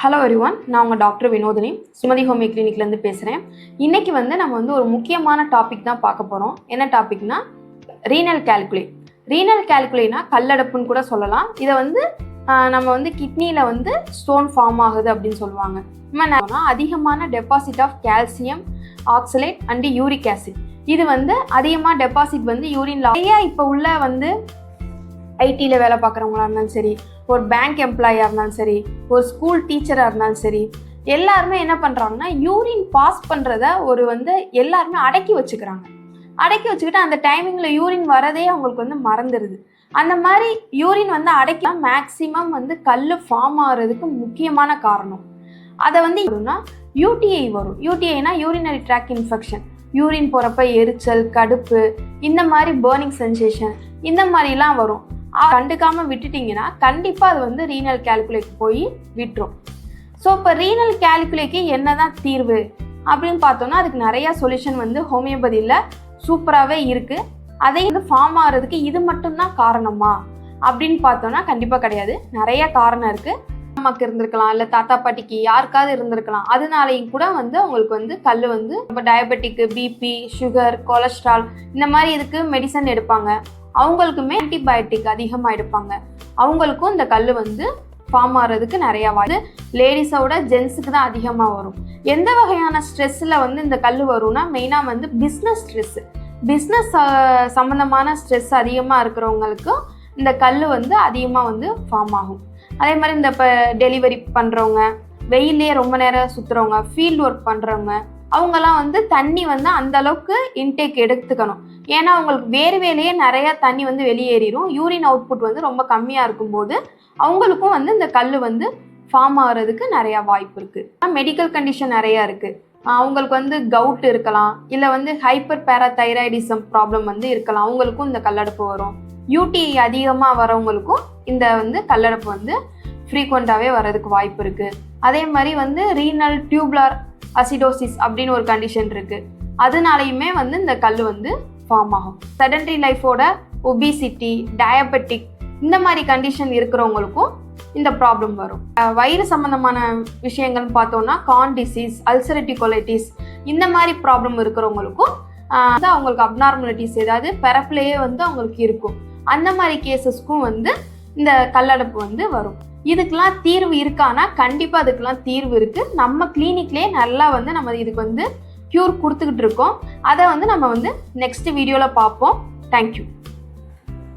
Hello everyone, நான் உங்கள் doctor Vinodhini Sumathi homeo கிளினிக்லேருந்து பேசுகிறேன். இன்றைக்கி நம்ம ஒரு முக்கியமான டாபிக் தான் பார்க்க போகிறோம். என்ன டாபிக்னா ரீனல் கால்குலே. ரீனல் கால்குலேனா கல்லடப்புன்னு கூட சொல்லலாம். இதை நம்ம கிட்னியில் ஸ்டோன் ஃபார்ம் ஆகுது அப்படின்னு சொல்லுவாங்க. நம்ம அதிகமான deposit of calcium oxalate and uric acid. இது அதிகமாக டெபாசிட் யூரின்ல நிறையா இப்போ உள்ள ஐடியில் வேலை பார்க்குறவங்களா இருந்தாலும் சரி, ஒரு பேங்க் எம்ப்ளாயாக இருந்தாலும் சரி, ஒரு ஸ்கூல் டீச்சராக இருந்தாலும் சரி, எல்லாருமே என்ன பண்ணுறாங்கன்னா யூரின் பாஸ் பண்ணுறத எல்லாருமே அடக்கி வச்சுக்கிறாங்க. அடக்கி வச்சுக்கிட்டு அந்த டைமிங்கில் யூரின் வரதே அவங்களுக்கு மறந்துடுது. அந்த மாதிரி யூரின் அடக்கி மேக்சிமம் கல் ஃபார்ம் ஆகிறதுக்கு முக்கியமான காரணம். அதை யூடிஐ வரும். யூடிஐனா யூரினரி ட்ராக் இன்ஃபெக்ஷன். யூரின் போகிறப்ப எரிச்சல், கடுப்பு, இந்த மாதிரி பேர்னிங் சென்சேஷன், இந்த மாதிரிலாம் வரும். கண்டுக்காமல் விட்டுட்டிங்கன்னா கண்டிப்பாக அது ரீனல் கால்குலேக்கு போய் விட்டுரும். ஸோ இப்போ ரீனல் கால்குலேக்கு என்ன தான் தீர்வு அப்படின்னு பார்த்தோன்னா அதுக்கு நிறையா சொல்யூஷன் ஹோமியோபதியில் சூப்பராகவே இருக்குது. அதை ஃபார்ம் ஆகிறதுக்கு இது மட்டும்தான் காரணமா அப்படின்னு பார்த்தோன்னா கண்டிப்பாக கிடையாது. நிறைய காரணம் இருக்குது. அம்மாக்கு இருந்திருக்கலாம், இல்லை தாத்தா பாட்டிக்கு யாருக்காவது இருந்திருக்கலாம். அதனாலையும் கூட உங்களுக்கு கல் இப்போ டயபெட்டிக்கு, பிபி, சுகர், கொலஸ்ட்ரால் இந்த மாதிரி இதுக்கு மெடிசன் எடுப்பாங்க. அவங்களுக்குமே ஆன்டிபயோட்டிக் அதிகமாக எடுப்பாங்க. அவங்களுக்கும் இந்த கல் ஃபார்ம் ஆகிறதுக்கு நிறையா லேடிஸோட ஜென்ஸுக்கு தான் அதிகமாக வரும். எந்த வகையான ஸ்ட்ரெஸ்ஸில் இந்த கல் வரும்னா மெயினாக பிஸ்னஸ் ஸ்ட்ரெஸ்ஸு. பிஸ்னஸ் சம்மந்தமான ஸ்ட்ரெஸ் அதிகமாக இருக்கிறவங்களுக்கும் இந்த கல் அதிகமாக ஃபார்ம் ஆகும். அதே மாதிரி இந்த இப்போ டெலிவரி பண்ணுறவங்க, வெயிலே ரொம்ப நேரம் சுற்றுறவங்க, ஃபீல்டு ஒர்க் பண்ணுறவங்க, அவங்கெல்லாம் தண்ணி அந்த அளவுக்கு இன்டேக் எடுத்துக்கணும். ஏன்னா அவங்களுக்கு வேர்வையிலேயே நிறையா தண்ணி வெளியேறிடும். யூரின் அவுட்புட் ரொம்ப கம்மியாக இருக்கும்போது அவங்களுக்கும் இந்த கல் ஃபார்ம் ஆகிறதுக்கு நிறையா வாய்ப்பு இருக்குது. மெடிக்கல் கண்டிஷன் நிறையா இருக்குது. அவங்களுக்கு கவுட் இருக்கலாம், இல்லை ஹைப்பர் பேராதைராய்டிசம் ப்ராப்ளம் இருக்கலாம். அவங்களுக்கும் இந்த கல்லடப்பு வரும். யூடிஐ அதிகமாக வரவங்களுக்கும் இந்த கல்லடப்பு ஃப்ரீக்வெண்ட்டாகவே வர்றதுக்கு வாய்ப்பு இருக்குது. அதே மாதிரி ரீனல் டியூப்லார் அசிடோசிஸ் அப்படின்னு ஒரு கண்டிஷன் இருக்குது. அதனாலையுமே இந்த கல் ஃபார்ம் ஆகும். செடன்டரி லைஃபோட ஒபிசிட்டி, டயபெட்டிக் இந்த மாதிரி கண்டிஷன் இருக்கிறவங்களுக்கும் இந்த ப்ராப்ளம் வரும். வயிறு சம்மந்தமான விஷயங்கள்னு பார்த்தோன்னா கார்ன் டிசீஸ், அல்சரேட்டிவ் கொலைட்டிஸ் இந்த மாதிரி ப்ராப்ளம் இருக்கிறவங்களுக்கும் அவங்களுக்கு அப்நார்மலிட்டிஸ் ஏதாவது பிறப்புலையே அவங்களுக்கு இருக்கும். அந்த மாதிரி கேசஸ்க்கும் இந்த கல்லடப்பு வரும். இதுக்கெல்லாம் தீர்வு இருக்கானா? கண்டிப்பாக அதுக்கெல்லாம் தீர்வு இருக்குது. நம்ம கிளினிக்லேயே நல்லா நம்ம இதுக்கு க்யூர் கொடுத்துக்கிட்டு இருக்கோம். அதை நம்ம நெக்ஸ்ட் வீடியோவில் பார்ப்போம். தேங்க்யூ.